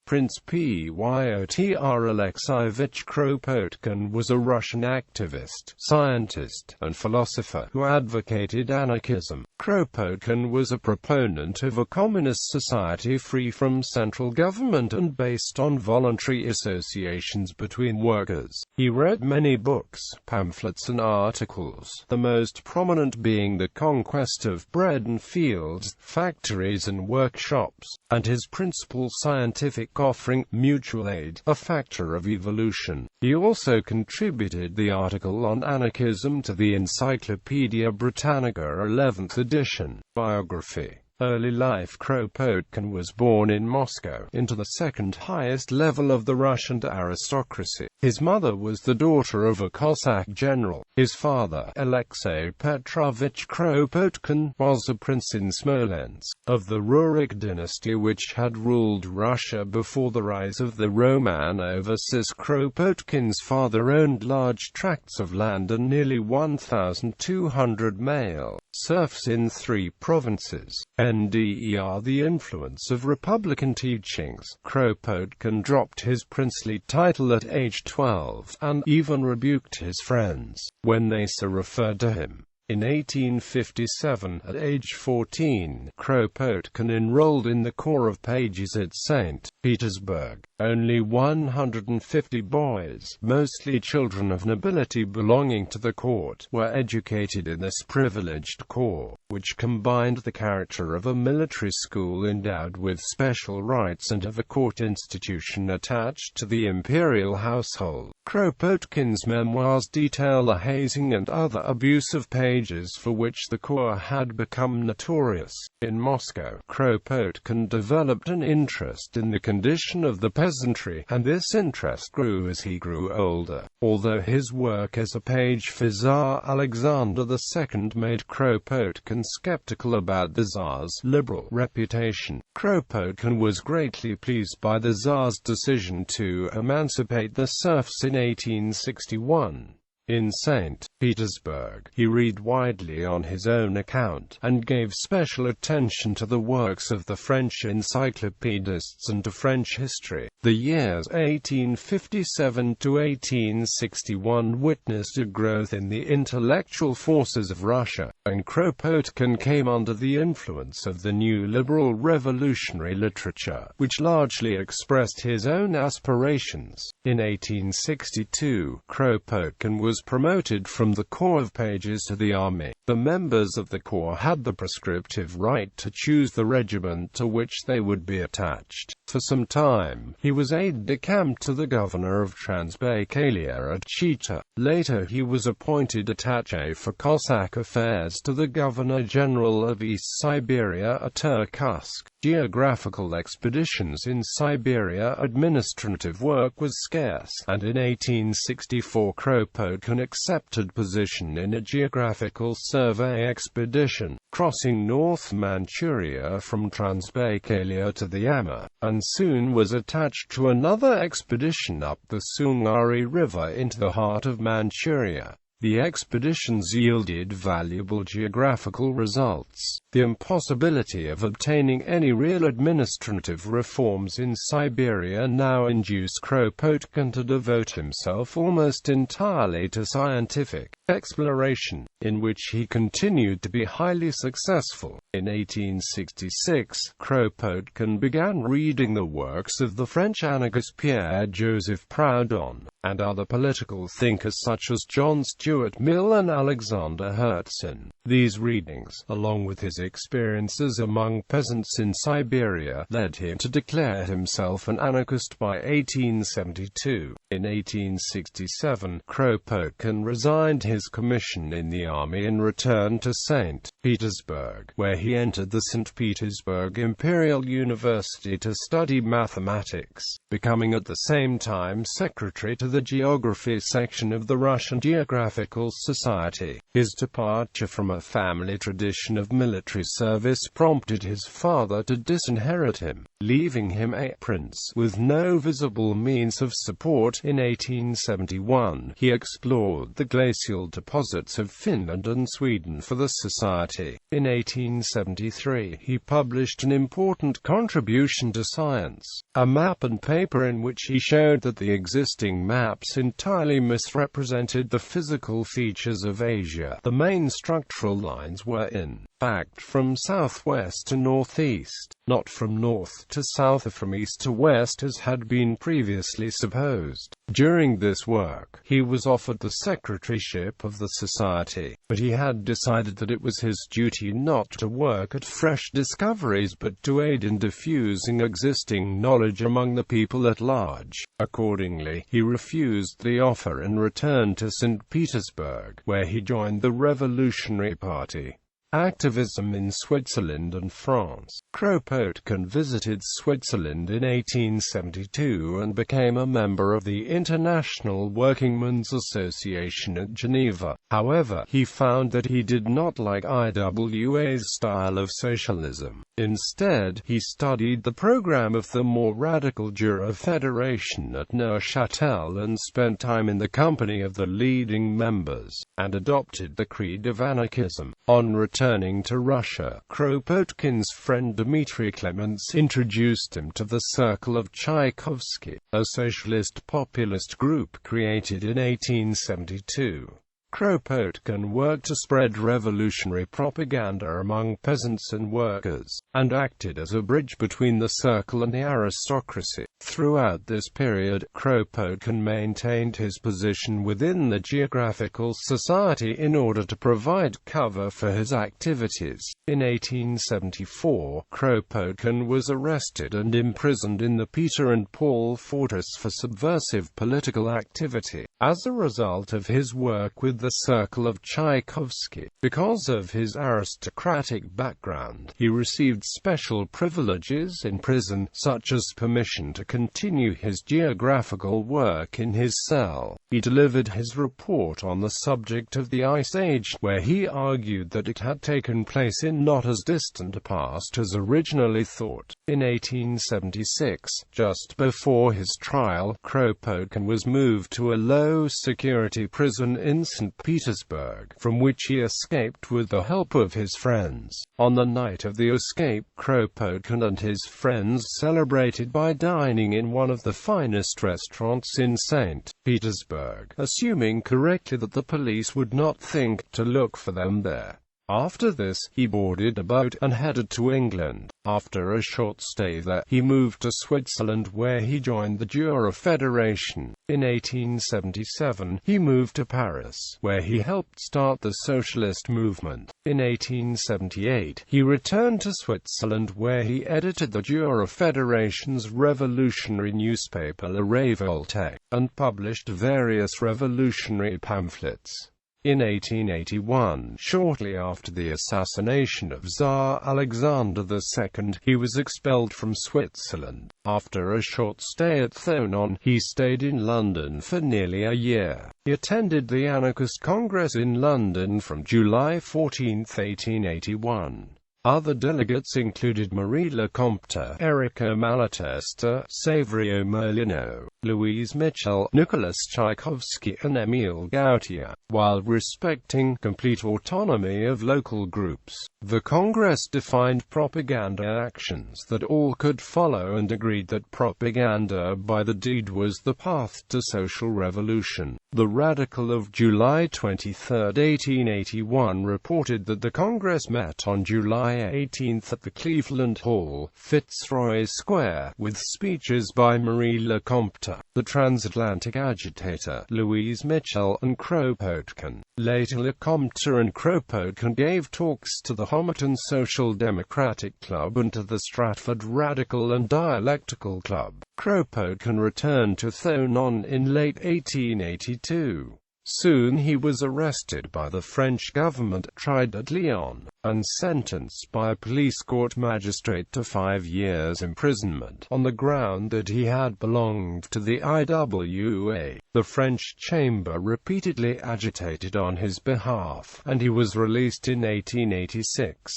Prince Pyotr Alexeyevich Kropotkin was a Russian activist, scientist, and philosopher who advocated anarchism. Kropotkin was a proponent of a communist society free from central government and based on voluntary associations between workers. He wrote many books, pamphlets and articles, the most prominent being The Conquest of Bread and Fields, Factories and Workshops, and his principal scientific offering, Mutual Aid, A Factor of Evolution. He also contributed the article on anarchism to the Encyclopædia Britannica Eleventh Edition. Biography. Early life. Kropotkin was born in Moscow, into the second highest level of the Russian aristocracy. His mother was the daughter of a Cossack general. His father, Alexey Petrovich Kropotkin, was a prince in Smolensk, of the Rurik dynasty which had ruled Russia before the rise of the Romanovs. Kropotkin's father owned large tracts of land and nearly 1,200 male serfs in 3 provinces. Nadar. The influence of Republican teachings. Kropotkin dropped his princely title at age 12, and even rebuked his friends when they so referred to him. In 1857, at age 14, Kropotkin enrolled in the Corps of Pages at St. Petersburg. Only 150 boys, mostly children of nobility belonging to the court, were educated in this privileged corps, which combined the character of a military school endowed with special rights and of a court institution attached to the imperial household. Kropotkin's memoirs detail the hazing and other abusive pages for which the corps had become notorious. In Moscow, Kropotkin developed an interest in the condition of the peasantry, and this interest grew as he grew older. Although his work as a page for Tsar Alexander II made Kropotkin skeptical about the Tsar's liberal reputation, Kropotkin was greatly pleased by the Tsar's decision to emancipate the serfs in 1861. In St. Petersburg, he read widely on his own account, and gave special attention to the works of the French encyclopedists and to French history. The years 1857 to 1861 witnessed a growth in the intellectual forces of Russia, and Kropotkin came under the influence of the new liberal revolutionary literature, which largely expressed his own aspirations. In 1862, Kropotkin was promoted from the Corps of Pages to the army. The members of the corps had the prescriptive right to choose the regiment to which they would be attached. For some time, he was aide-de-camp to the governor of Transbaikalia at Chita. Later he was appointed attaché for Cossack affairs to the Governor-General of East Siberia at Irkutsk. Geographical expeditions in Siberia. Administrative work was scarce, and in 1864 Kropotkin accepted position in a geographical survey expedition, crossing North Manchuria from Transbaikalia to the Amur, and soon was attached to another expedition up the Sungari River into the heart of Manchuria. The expeditions yielded valuable geographical results. The impossibility of obtaining any real administrative reforms in Siberia now induced Kropotkin to devote himself almost entirely to scientific exploration, in which he continued to be highly successful. In 1866, Kropotkin began reading the works of the French anarchist Pierre-Joseph Proudhon, and other political thinkers such as John Stuart Mill and Alexander Herzen. These readings, along with his experiences among peasants in Siberia, led him to declare himself an anarchist by 1872. In 1867, Kropotkin resigned his commission in the army and returned to St. Petersburg, where he entered the St. Petersburg Imperial University to study mathematics, becoming at the same time secretary to the geography section of the Russian Geographical Society. His departure from a family tradition of military service prompted his father to disinherit him, leaving him a prince with no visible means of support. In 1871, he explored the glacial deposits of Finland and Sweden for the Society. In 1873, he published an important contribution to science, a map and paper in which he showed that the existing maps entirely misrepresented the physical features of Asia. The main structural lines were in fact from southwest to northeast, not from north to south or from east to west as had been previously supposed. During this work, he was offered the secretaryship of the Society, but he had decided that it was his duty not to work at fresh discoveries but to aid in diffusing existing knowledge among the people at large. Accordingly, he refused the offer and returned to St. Petersburg, where he joined the Revolutionary Party. Activism in Switzerland and France. Kropotkin visited Switzerland in 1872 and became a member of the International Workingmen's Association at Geneva. However, he found that he did not like IWA's style of socialism. Instead, he studied the program of the more radical Jura Federation at Neuchâtel and spent time in the company of the leading members, and adopted the creed of anarchism. On returning to Russia, Kropotkin's friend Dmitry Clements introduced him to the Circle of Tchaikovsky, a socialist populist group created in 1872. Kropotkin worked to spread revolutionary propaganda among peasants and workers, and acted as a bridge between the circle and the aristocracy. Throughout this period, Kropotkin maintained his position within the Geographical Society in order to provide cover for his activities. In 1874, Kropotkin was arrested and imprisoned in the Peter and Paul fortress for subversive political activity, as a result of his work with the Circle of Tchaikovsky. Because of his aristocratic background, he received special privileges in prison, such as permission to continue his geographical work in his cell. He delivered his report on the subject of the Ice Age, where he argued that it had taken place in not as distant a past as originally thought. In 1876, just before his trial, Kropotkin was moved to a low-security prison in St. Petersburg, from which he escaped with the help of his friends. On the night of the escape, Kropotkin and his friends celebrated by dining in one of the finest restaurants in St. Petersburg, assuming correctly that the police would not think to look for them there. After this, he boarded a boat and headed to England. After a short stay there, he moved to Switzerland where he joined the Jura Federation. In 1877, he moved to Paris, where he helped start the socialist movement. In 1878, he returned to Switzerland where he edited the Jura Federation's revolutionary newspaper La Révolte, and published various revolutionary pamphlets. In 1881, shortly after the assassination of Tsar Alexander II, he was expelled from Switzerland. After a short stay at Thonon, he stayed in London for nearly a year. He attended the Anarchist Congress in London from July 14, 1881. Other delegates included Marie Lecomte, Erika Malatesta, Saverio Merlino, Louise Michel, Nicholas Tchaikovsky and Émile Gautier. While respecting complete autonomy of local groups, the Congress defined propaganda actions that all could follow and agreed that propaganda by the deed was the path to social revolution. The Radical of July 23, 1881 reported that the Congress met on July 18 at the Cleveland Hall, Fitzroy Square, with speeches by Marie Lecomte, the transatlantic agitator, Louise Michel, and Kropotkin. Later Lecomte and Kropotkin gave talks to the Homerton Social Democratic Club and to the Stratford Radical and Dialectical Club. Kropotkin returned to Thonon in late 1882. Soon he was arrested by the French government, tried at Lyon, and sentenced by a police court magistrate to 5 years imprisonment, on the ground that he had belonged to the IWA. The French chamber repeatedly agitated on his behalf, and he was released in 1886.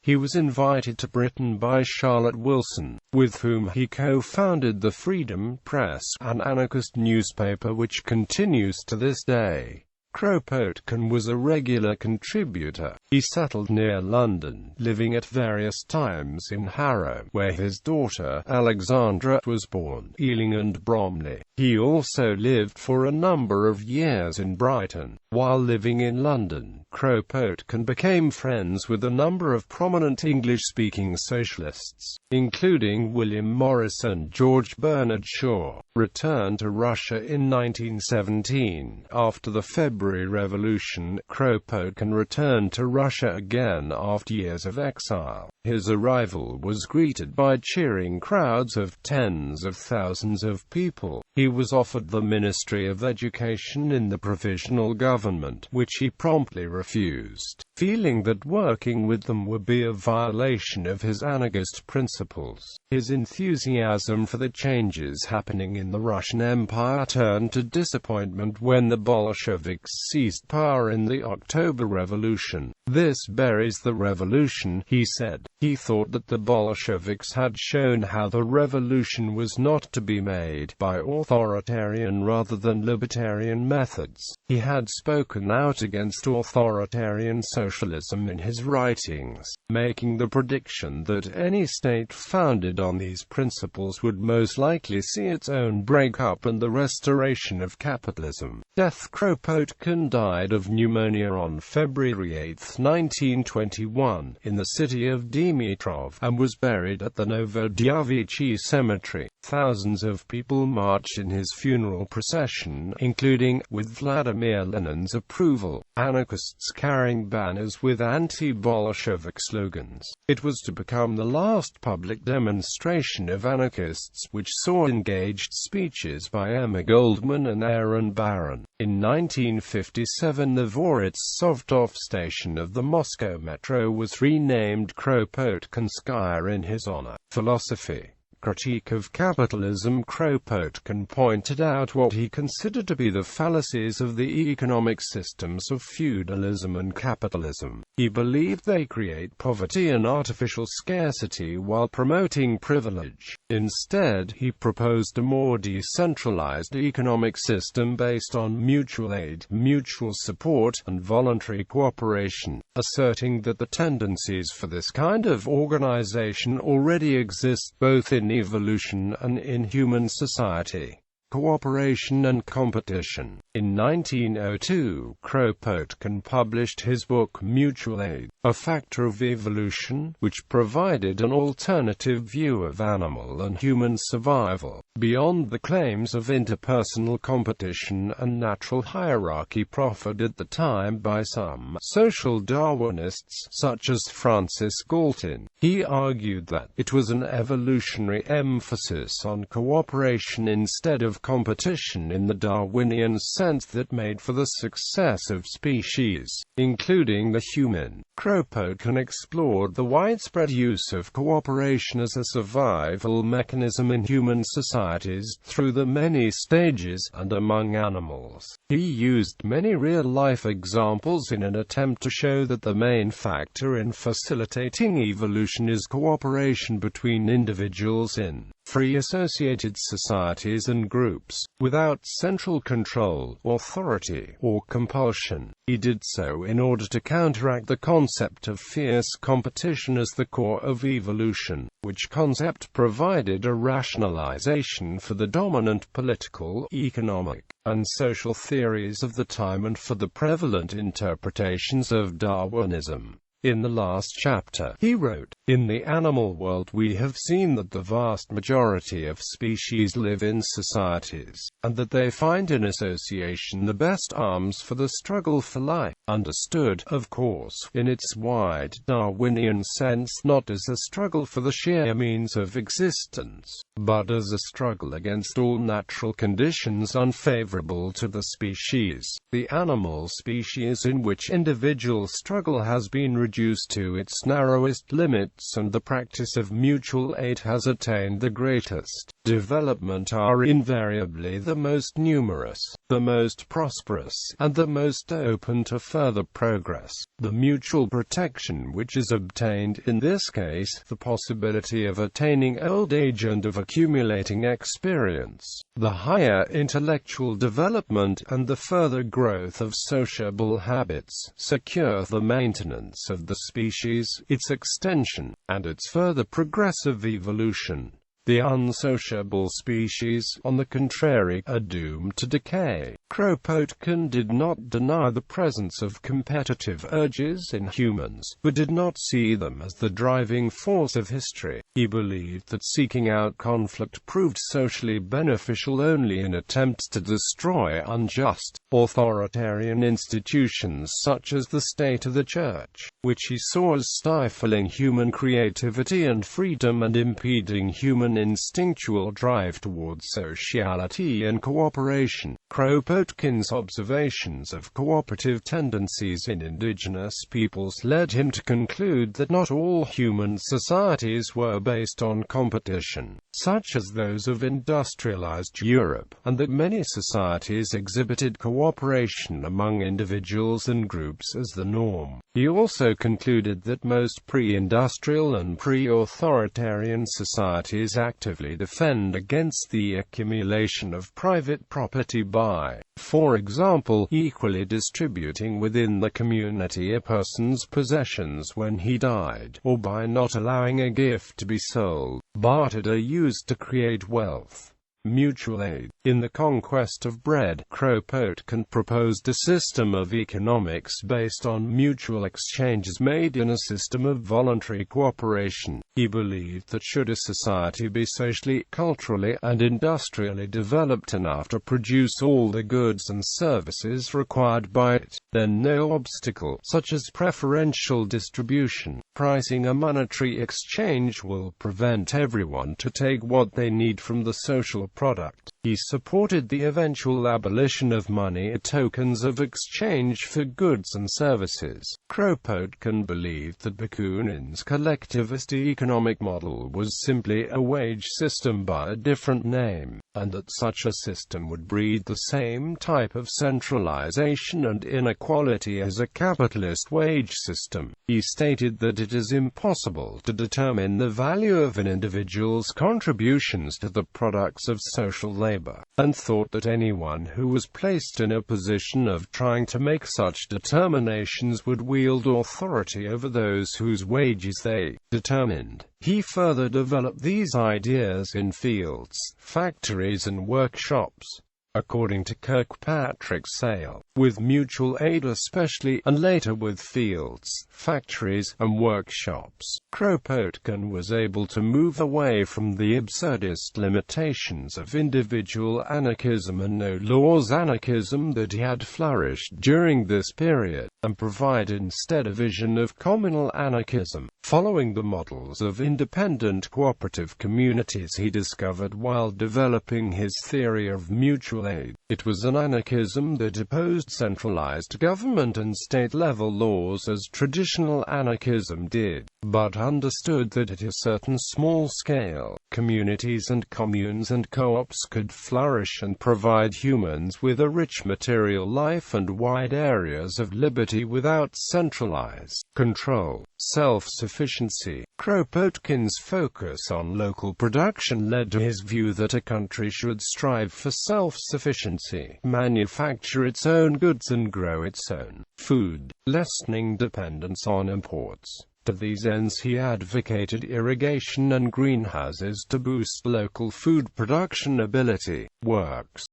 He was invited to Britain by Charlotte Wilson, with whom he co-founded the Freedom Press, an anarchist newspaper which continues to this day. Kropotkin was a regular contributor. He settled near London, living at various times in Harrow, where his daughter Alexandra was born, Ealing and Bromley. He also lived for a number of years in Brighton. While living in London, Kropotkin became friends with a number of prominent English-speaking socialists, including William Morris and George Bernard Shaw. Returned to Russia in 1917. After the February Revolution, Kropotkin returned to Russia again after years of exile. His arrival was greeted by cheering crowds of tens of thousands of people. He was offered the Ministry of Education in the Provisional Government, which he promptly refused, feeling that working with them would be a violation of his anarchist principles. His enthusiasm for the changes happening in the Russian Empire turned to disappointment when the Bolsheviks seized power in the October Revolution. "This buries the revolution," he said. He thought that the Bolsheviks had shown how the revolution was not to be made by authoritarian rather than libertarian methods. He had spoken out against authoritarian socialism in his writings, making the prediction that any state founded on these principles would most likely see its own breakup and the restoration of capitalism. Death. Kropotkin died of pneumonia on February 8, 1921, in the city of Dimitrov, and was buried at the Novodevichy Cemetery. Thousands of people marched in his funeral procession, including, with Vladimir Lenin's approval, anarchists carrying banners with anti-Bolshevik slogans. It was to become the last public demonstration of anarchists, which saw engaged speeches by Emma Goldman and Aaron Baron. In 1957, the Vorontsov station of the Moscow metro was renamed Kropotkinskaya in his honor. Philosophy. Critique of capitalism. Kropotkin pointed out what he considered to be the fallacies of the economic systems of feudalism and capitalism. He believed they create poverty and artificial scarcity while promoting privilege. Instead, he proposed a more decentralized economic system based on mutual aid, mutual support, and voluntary cooperation, asserting that the tendencies for this kind of organization already exist both in evolution and in human society. Cooperation and competition. In 1902, Kropotkin published his book Mutual Aid, A Factor of Evolution, which provided an alternative view of animal and human survival, beyond the claims of interpersonal competition and natural hierarchy proffered at the time by some social Darwinists, such as Francis Galton. He argued that it was an evolutionary emphasis on cooperation instead of competition in the Darwinian sense that made for the success of species, including the human. Kropotkin explored the widespread use of cooperation as a survival mechanism in human societies, through the many stages, and among animals. He used many real-life examples in an attempt to show that the main factor in facilitating evolution is cooperation between individuals in free associated societies and groups, without central control, authority, or compulsion. He did so in order to counteract the concept of fierce competition as the core of evolution, which concept provided a rationalization for the dominant political, economic, and social theories of the time and for the prevalent interpretations of Darwinism. In the last chapter, he wrote, "In the animal world we have seen that the vast majority of species live in societies, and that they find in association the best arms for the struggle for life. understood, of course, in its wide Darwinian sense, not as a struggle for the sheer means of existence, but as a struggle against all natural conditions unfavorable to the species. The animal species in which individual struggle has been reduced to its narrowest limits and the practice of mutual aid has attained the greatest development are invariably the most numerous, the most prosperous, and the most open to further progress. The mutual protection which is obtained in this case, the possibility of attaining old age and of accumulating experience, the higher intellectual development, and the further growth of sociable habits, secure the maintenance of the species, its extension, and its further progressive evolution. The unsociable species, on the contrary, are doomed to decay. Kropotkin did not deny the presence of competitive urges in humans, but did not see them as the driving force of history. He believed that seeking out conflict proved socially beneficial only in attempts to destroy unjust, authoritarian institutions such as the state or the church, which he saw as stifling human creativity and freedom and impeding human instinctual drive towards sociality and cooperation. Kropotkin's observations of cooperative tendencies in indigenous peoples led him to conclude that not all human societies were based on competition, such as those of industrialized Europe, and that many societies exhibited cooperation among individuals and groups as the norm. He also concluded that most pre-industrial and pre-authoritarian societies actively defend against the accumulation of private property by, for example, equally distributing within the community a person's possessions when he died, or by not allowing a gift to be sold, bartered or used to create wealth. Mutual aid. In the Conquest of Bread, Kropotkin proposed a system of economics based on mutual exchanges made in a system of voluntary cooperation. He believed that should a society be socially, culturally, and industrially developed enough to produce all the goods and services required by it, then no obstacle, such as preferential distribution, pricing or monetary exchange will prevent everyone to take what they need from the social product. He supported the eventual abolition of money as tokens of exchange for goods and services. Kropotkin believed that Bakunin's collectivist economic model was simply a wage system by a different name, and that such a system would breed the same type of centralization and inequality as a capitalist wage system. He stated that it is impossible to determine the value of an individual's contributions to the products of social labor, and thought that anyone who was placed in a position of trying to make such determinations would wield authority over those whose wages they determined. He further developed these ideas in fields, factories and workshops. According to Kirkpatrick Sale, with mutual aid especially, and later with fields, factories, and workshops, Kropotkin was able to move away from the absurdist limitations of individual anarchism and no-laws anarchism that had flourished during this period, and provide instead a vision of communal anarchism, following the models of independent cooperative communities he discovered while developing his theory of mutual aid. It was an anarchism that opposed centralized government and state-level laws as traditional anarchism did, but understood that at a certain small scale, communities and communes and co-ops could flourish and provide humans with a rich material life and wide areas of liberty without centralized control. Self-sufficiency. Kropotkin's focus on local production led to his view that a country should strive for self-sufficiency, manufacture its own goods and grow its own food, lessening dependence on imports. To these ends he advocated irrigation and greenhouses to boost local food production ability. Works.